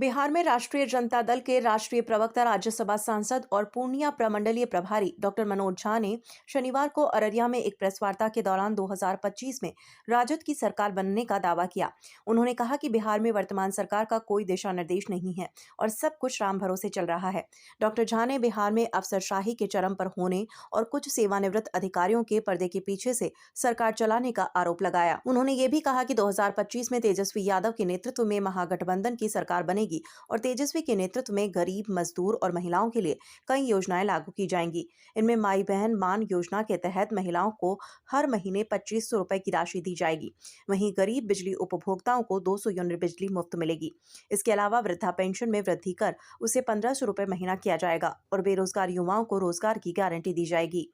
बिहार में राष्ट्रीय जनता दल के राष्ट्रीय प्रवक्ता, राज्यसभा सांसद और पूर्णिया प्रमंडलीय प्रभारी डॉक्टर मनोज झा ने शनिवार को अररिया में एक प्रेस वार्ता के दौरान 2025 में राजद की सरकार बनने का दावा किया। उन्होंने कहा कि बिहार में वर्तमान सरकार का कोई दिशा निर्देश नहीं है और सब कुछ राम भरोसे चल रहा है। डॉक्टर झा ने बिहार में अफसरशाही के चरम पर होने और कुछ सेवानिवृत्त अधिकारियों के पर्दे के पीछे से सरकार चलाने का आरोप लगाया। उन्होंने ये भी कहा कि 2025 में तेजस्वी यादव के नेतृत्व में महागठबंधन की सरकार बनेगी और तेजस्वी के नेतृत्व में गरीब, मजदूर और महिलाओं के लिए कई योजनाएं लागू की जाएंगी। इनमें माई बहन मान योजना के तहत महिलाओं को हर महीने 2500 रुपए की राशि दी जाएगी। वहीं गरीब बिजली उपभोक्ताओं को 200 यूनिट बिजली मुफ्त मिलेगी। इसके अलावा वृद्धा पेंशन में वृद्धि कर उसे 1500 रुपए महीना किया जाएगा और बेरोजगार युवाओं को रोजगार की गारंटी दी जाएगी।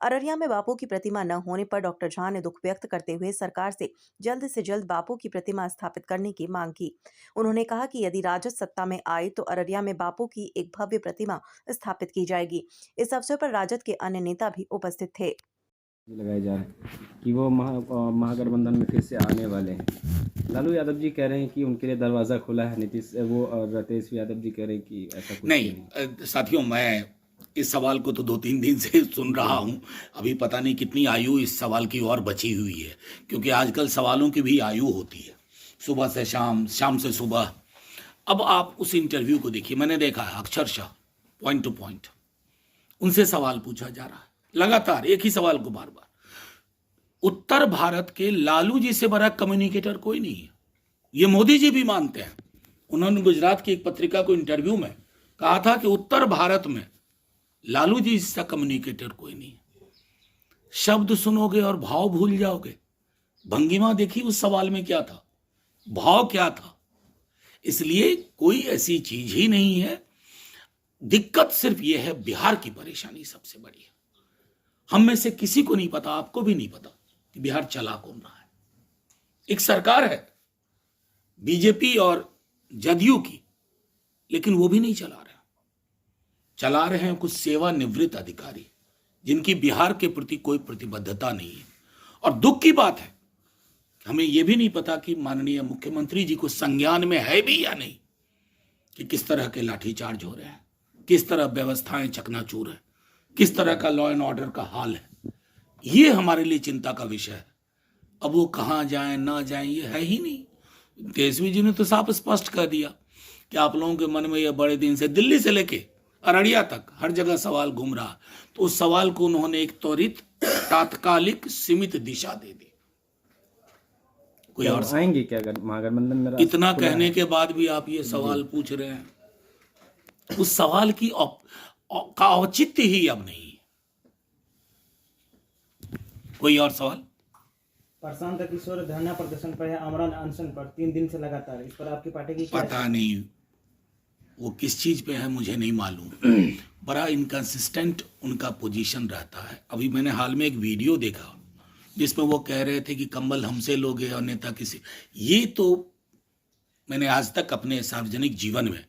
अररिया में बापू की प्रतिमा न होने पर डॉक्टर झा ने दुख व्यक्त करते हुए सरकार से जल्द बापू की प्रतिमा स्थापित करने की मांग की। उन्होंने कहा कि यदि राजद सत्ता में आए तो अररिया में बापू की एक भव्य प्रतिमा स्थापित की जाएगी। इस अवसर पर राजद के अन्य नेता भी उपस्थित थे। लगाए जा रहे हैं कि वो महागठबंधन में फिर से आने वाले हैं। लालू यादव जी कह रहे हैं कि उनके लिए दरवाज़ा खुला है, नीतीश वो और तेजस्वी यादव जी कह रहे हैं कि ऐसा कुछ नहीं। साथियों, मैं इस सवाल को तो 2-3 दिन से सुन रहा हूं। अभी पता नहीं कितनी आयु इस सवाल की और बची हुई है, क्योंकि आजकल सवालों की भी आयु होती है, सुबह से शाम, शाम से सुबह। अब आप उस इंटरव्यू को देखिए, मैंने देखा है अक्षरशः पॉइंट टू पॉइंट उनसे सवाल पूछा जा रहा है, लगातार एक ही सवाल को बार बार। उत्तर भारत के लालू जी से बड़ा कम्युनिकेटर कोई नहीं है, ये मोदी जी भी मानते हैं। उन्होंने गुजरात की एक पत्रिका को इंटरव्यू में कहा था कि उत्तर भारत में लालू जी जैसा कम्युनिकेटर कोई नहीं है। शब्द सुनोगे और भाव भूल जाओगे। भंगिमा देखी उस सवाल में क्या था, भाव क्या था। इसलिए कोई ऐसी चीज ही नहीं है। दिक्कत सिर्फ यह है, बिहार की परेशानी सबसे बड़ी है। हम में से किसी को नहीं पता, आपको भी नहीं पता कि बिहार चला कौन रहा है। एक सरकार है बीजेपी और जदयू की, लेकिन वो भी नहीं चला रहे। चला रहे हैं कुछ सेवानिवृत्त अधिकारी जिनकी बिहार के प्रति कोई प्रतिबद्धता नहीं है। और दुख की बात है, हमें यह भी नहीं पता कि माननीय मुख्यमंत्री जी को संज्ञान में है भी या नहीं कि किस तरह के लाठीचार्ज हो रहे हैं, किस तरह व्यवस्थाएं चकनाचूर है, किस तरह का लॉ एंड ऑर्डर का हाल है। ये हमारे लिए चिंता का विषय है। अब वो कहाँ जाएं ना जाएं ये है ही नहीं। तेजस्वी जी ने तो साफ स्पष्ट कर दिया कि आप लोगों के मन में यह बड़े दिन से दिल्ली से लेके अररिया तक हर जगह सवाल घूम रहा। तो उस सवाल को उन्होंने एक त्वरित, तात्कालिक, सीमित दिशा दे दी। कोई और आएंगे क्या अगर महागठबंधन में? इतना कहने के बाद भी आप ये सवाल पूछ रहे हैं, उस सवाल की का औचित्य ही अब नहीं। कोई और सवाल? प्रशांत किशोर धरना प्रदर्शन पर है, आमरण अनशन पर 3 दिन से लगातार। इस पर आपकी पार्टी की पता नहीं वो किस चीज पे है, मुझे नहीं मालूम। बड़ा इनकंसिस्टेंट उनका पोजीशन रहता है। अभी मैंने हाल में एक वीडियो देखा जिसमें वो कह रहे थे कि कंबल हमसे लोगे और नेता किसी। ये तो मैंने आज तक अपने सार्वजनिक जीवन में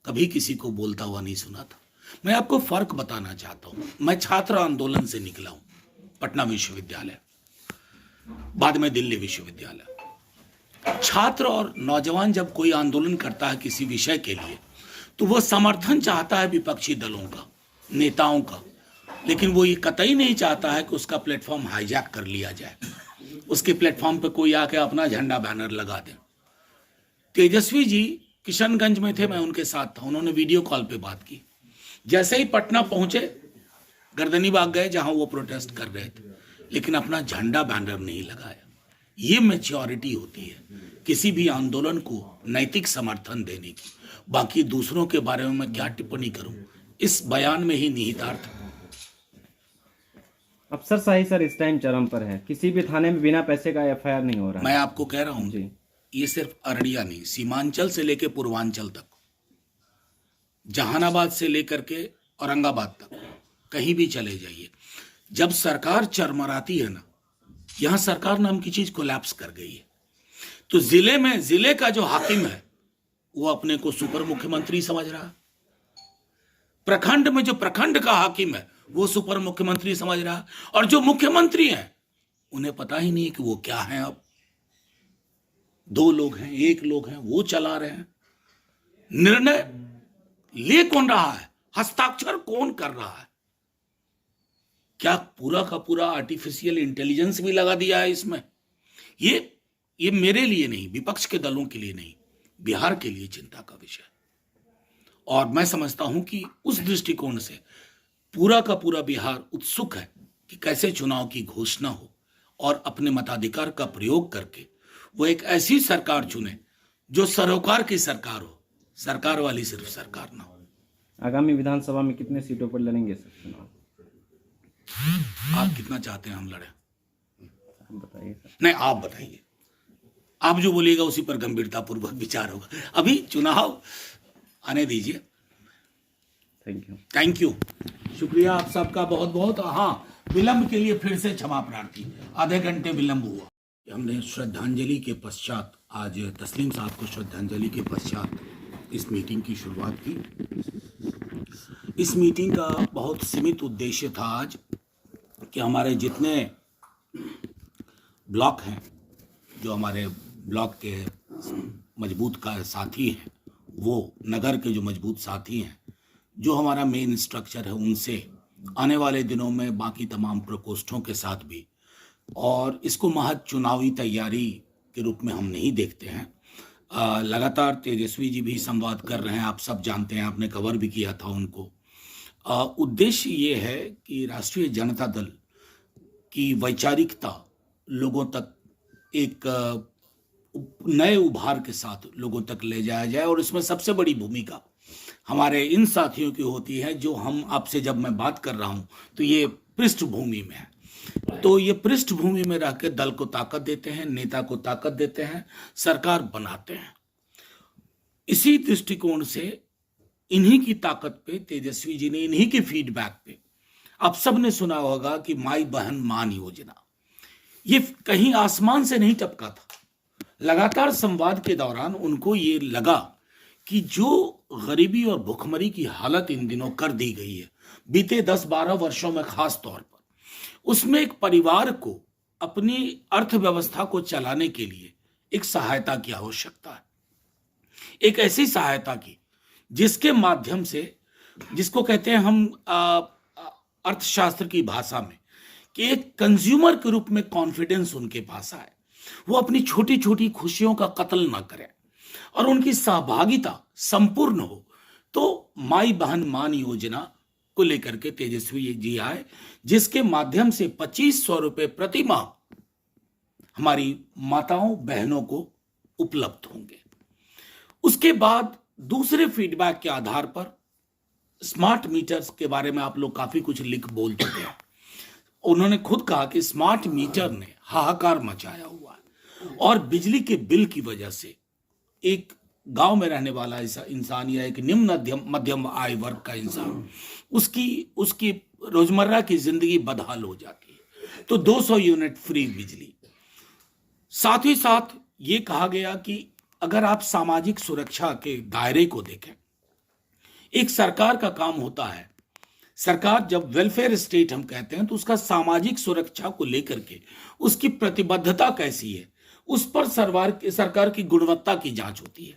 कभी किसी को बोलता हुआ नहीं सुना था। मैं आपको फर्क बताना चाहता हूं। मैं छात्र आंदोलन से निकला हूं, पटना विश्वविद्यालय, बाद में दिल्ली विश्वविद्यालय। छात्र और नौजवान जब कोई आंदोलन करता है किसी विषय के लिए, तो वो समर्थन चाहता है विपक्षी दलों का, नेताओं का, लेकिन वो ये कतई नहीं चाहता है कि उसका प्लेटफॉर्म हाईजैक कर लिया जाए, उसके प्लेटफॉर्म पे कोई आके अपना झंडा बैनर लगा दे। तेजस्वी जी किशनगंज में थे, मैं उनके साथ था। उन्होंने वीडियो कॉल पे बात की। जैसे ही पटना पहुंचे, गर्दनी बाग गए जहां वो प्रोटेस्ट कर रहे थे, लेकिन अपना झंडा बैनर नहीं लगाया। ये मैच्योरिटी होती है किसी भी आंदोलन को नैतिक समर्थन देने की। बाकी दूसरों के बारे में मैं क्या टिप्पणी करूं, इस बयान में ही निहितार्थ। अफसरशाही सर इस टाइम चरम पर है। किसी भी थाने में बिना पैसे का एफआईआर नहीं हो रहा। मैं आपको कह रहा हूं जी, ये सिर्फ अररिया नहीं, सीमांचल से लेकर पूर्वांचल तक, जहानाबाद से लेकर के औरंगाबाद तक, कहीं भी चले जाइए, जब सरकार चरमराती है ना, यहां सरकार नाम की चीज कोलैप्स कर गई है। तो जिले में जिले का जो हाकिम है वो अपने को सुपर मुख्यमंत्री समझ रहा है। प्रखंड में जो प्रखंड का हाकिम है वो सुपर मुख्यमंत्री समझ रहा है। और जो मुख्यमंत्री हैं उन्हें पता ही नहीं कि वो क्या हैं। अब 2 लोग हैं, 1 लोग हैं, वो चला रहे हैं। निर्णय ले कौन रहा है, हस्ताक्षर कौन कर रहा है? क्या पूरा का पूरा आर्टिफिशियल इंटेलिजेंस भी लगा दिया है इसमें? ये मेरे लिए नहीं, विपक्ष के दलों के लिए नहीं, बिहार के लिए चिंता का विषय। और मैं समझता हूं कि उस दृष्टिकोण से पूरा का पूरा बिहार उत्सुक है कि कैसे चुनाव की घोषणा हो और अपने मताधिकार का प्रयोग करके वो एक ऐसी सरकार चुने जो सरोकार की सरकार हो, सरकार वाली सिर्फ सरकार ना हो। आगामी विधानसभा में कितने सीटों पर लड़ेंगे सर चुनाव? आप कितना चाहते हैं हम लड़े? आप बताइए सर। नहीं, आप बताइए। आप जो बोलिएगा उसी पर गंभीरता पूर्वक विचार होगा। अभी चुनाव आने दीजिए। Thank you. थैंक यू, शुक्रिया आप सबका बहुत बहुत। हाँ, विलंब के लिए फिर से क्षमा प्रार्थी, आधे घंटे विलंब हुआ। हमने श्रद्धांजलि के पश्चात, आज तस्लीम साहब को श्रद्धांजलि के पश्चात इस मीटिंग की शुरुआत की। इस मीटिंग का बहुत सीमित उद्देश्य था आज कि हमारे जितने ब्लॉक हैं, जो हमारे ब्लॉक के मजबूत का साथी हैं, वो नगर के जो मजबूत साथी हैं, जो हमारा मेन स्ट्रक्चर है, उनसे आने वाले दिनों में बाकी तमाम प्रकोष्ठों के साथ भी, और इसको महज चुनावी तैयारी के रूप में हम नहीं देखते हैं। लगातार तेजस्वी जी भी संवाद कर रहे हैं, आप सब जानते हैं, आपने कवर भी किया था उनको। उद्देश्य ये है कि राष्ट्रीय जनता दल की वैचारिकता लोगों तक एक नए उभार के साथ लोगों तक ले जाया जाए, और इसमें सबसे बड़ी भूमिका हमारे इन साथियों की होती है जो हम आपसे जब मैं बात कर रहा हूं तो ये पृष्ठभूमि में है। तो ये पृष्ठभूमि में रह के दल को ताकत देते हैं, नेता को ताकत देते हैं, सरकार बनाते हैं। इसी दृष्टिकोण से इन्हीं की ताकत पे तेजस्वी जी ने, इन्हीं के फीडबैक पे, आप सब ने सुना होगा कि माई बहन मान योजना, ये कहीं आसमान से नहीं टपका था। लगातार संवाद के दौरान उनको ये लगा कि जो गरीबी और भुखमरी की हालत इन दिनों कर दी गई है बीते 10-12 वर्षों में, खास तौर पर उसमें एक परिवार को अपनी अर्थव्यवस्था को चलाने के लिए एक सहायता की आवश्यकता है। एक ऐसी सहायता की जिसके माध्यम से, जिसको कहते हैं हम अर्थशास्त्र की भाषा में, कि एक कंज्यूमर के रूप में कॉन्फिडेंस उनके पास आए, वो अपनी छोटी छोटी खुशियों का कत्ल ना करें और उनकी सहभागिता संपूर्ण हो। तो माई बहन मान योजना को लेकर के तेजस्वी जी आए, जिसके माध्यम से 2500 रुपए प्रति माह हमारी माताओं बहनों को उपलब्ध होंगे। उसके बाद दूसरे फीडबैक के आधार पर स्मार्ट मीटर्स के बारे में आप लोग काफी कुछ लिख बोल चुके हैं। उन्होंने खुद कहा कि स्मार्ट मीटर ने हाहाकार मचाया हुआ है, और बिजली के बिल की वजह से एक गांव में रहने वाला ऐसा इंसान या एक निम्न मध्यम आय वर्ग का इंसान, उसकी रोजमर्रा की जिंदगी बदहाल हो जाती है। तो 200 यूनिट फ्री बिजली। साथ ही साथ ये कहा गया कि अगर आप सामाजिक सुरक्षा के दायरे को देखें, एक सरकार का काम होता है, सरकार जब वेलफेयर स्टेट हम कहते हैं, तो उसका सामाजिक सुरक्षा को लेकर के उसकी प्रतिबद्धता कैसी है, उस पर सरकार की गुणवत्ता की जांच होती है,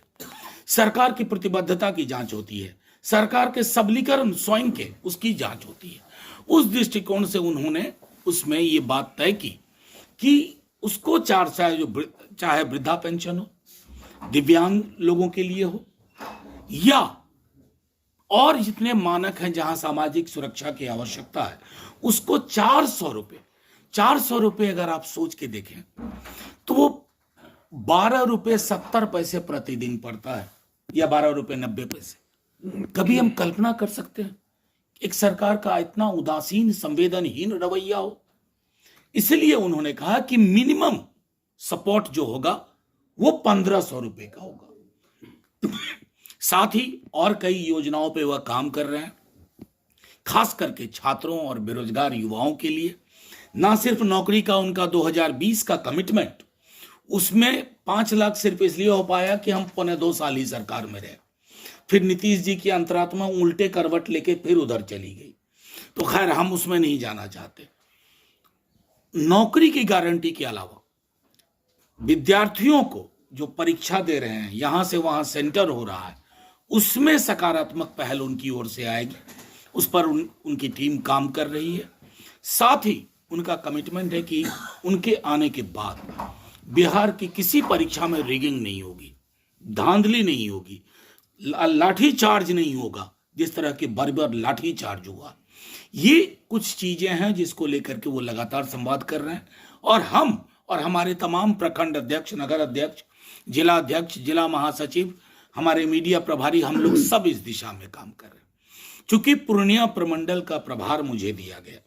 सरकार की प्रतिबद्धता की जांच होती है, सरकार के सबलीकरण स्वयं के उसकी जांच होती है। उस दृष्टिकोण से उन्होंने उसमें ये बात तय की कि उसको चाहे वृद्धा पेंशन हो, दिव्यांग लोगों के लिए हो, या और जितने मानक हैं जहां सामाजिक सुरक्षा की आवश्यकता है, उसको 400 रुपए अगर आप सोच के देखें तो वो 12 रुपए 70 पैसे प्रतिदिन पड़ता है, या 12 रुपए 90 पैसे। कभी हम कल्पना कर सकते हैं एक सरकार का इतना उदासीन संवेदनहीन रवैया हो? इसलिए उन्होंने कहा कि मिनिमम सपोर्ट जो होगा वो 1500 रुपए का होगा। साथ ही और कई योजनाओं पे वह काम कर रहे हैं, खास करके छात्रों और बेरोजगार युवाओं के लिए। ना सिर्फ नौकरी का उनका 2020 का कमिटमेंट, उसमें 5 लाख सिर्फ इसलिए हो पाया कि हम 1.25 साल ही सरकार में रहे, फिर नीतीश जी की अंतरात्मा उल्टे करवट लेके फिर उधर चली गई। तो खैर हम उसमें नहीं जाना चाहते। नौकरी की गारंटी के अलावा विद्यार्थियों को जो परीक्षा दे रहे हैं, यहां से वहां सेंटर हो रहा है, उसमें सकारात्मक पहल उनकी ओर से आएगी। उस पर उनकी टीम काम कर रही है। साथ ही उनका कमिटमेंट है कि उनके आने के बाद बिहार की किसी परीक्षा में रिगिंग नहीं होगी, धांधली नहीं होगी, लाठी चार्ज नहीं होगा, जिस तरह के बर्बर लाठी चार्ज हुआ। ये कुछ चीजें हैं जिसको लेकर के वो लगातार संवाद कर रहे हैं, और हम और हमारे तमाम प्रखंड अध्यक्ष, नगर अध्यक्ष, जिला अध्यक्ष, जिला महासचिव, हमारे मीडिया प्रभारी, हम लोग सब इस दिशा में काम कर रहे हैं। चूंकि पूर्णिया प्रमंडल का प्रभार मुझे दिया गया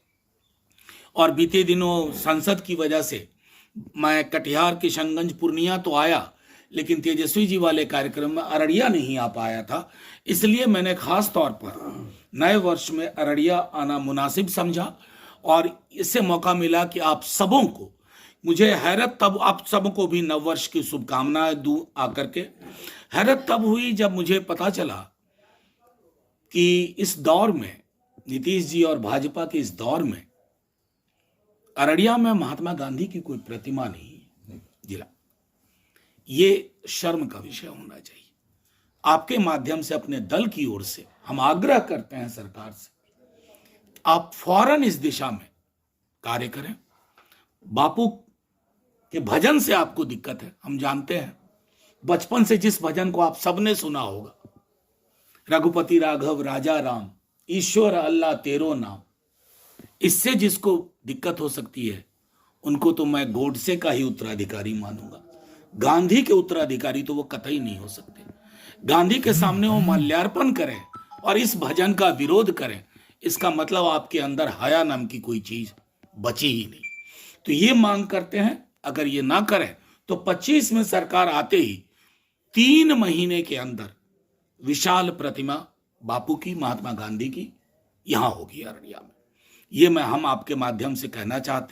और बीते दिनों संसद की वजह से मैं कटिहार, किशनगंज, पूर्णिया तो आया, लेकिन तेजस्वी जी वाले कार्यक्रम में अररिया नहीं आ पाया था। इसलिए मैंने खास तौर पर नए वर्ष में अररिया आना मुनासिब समझा, और इससे मौका मिला कि आप सबों को, मुझे हैरत तब, आप सबको भी नववर्ष की शुभकामनाएं दूं आकर के। हैरत तब हुई जब मुझे पता चला कि इस दौर में, नीतीश जी और भाजपा के इस दौर में, अररिया में महात्मा गांधी की कोई प्रतिमा नहीं है जिला। ये शर्म का विषय होना चाहिए। आपके माध्यम से अपने दल की ओर से हम आग्रह करते हैं सरकार से, आप फौरन इस दिशा में कार्य करें। बापू के भजन से आपको दिक्कत है, हम जानते हैं। बचपन से जिस भजन को आप सबने सुना होगा, रघुपति राघव राजा राम, ईश्वर अल्लाह तेरो नाम, इससे जिसको दिक्कत हो सकती है, उनको तो मैं गोडसे का ही उत्तराधिकारी मानूंगा। गांधी के उत्तराधिकारी तो वो कतई नहीं हो सकते। गांधी के सामने वो माल्यार्पण करें और इस भजन का विरोध करें, इसका मतलब आपके अंदर हया नाम की कोई चीज बची ही नहीं। तो ये मांग करते हैं, अगर ये ना करें तो 25 में सरकार आते ही 3 महीने के अंदर विशाल प्रतिमा बापू की, महात्मा गांधी की, यहां होगी अररिया में। ये हम आपके माध्यम से कहना चाहते हैं।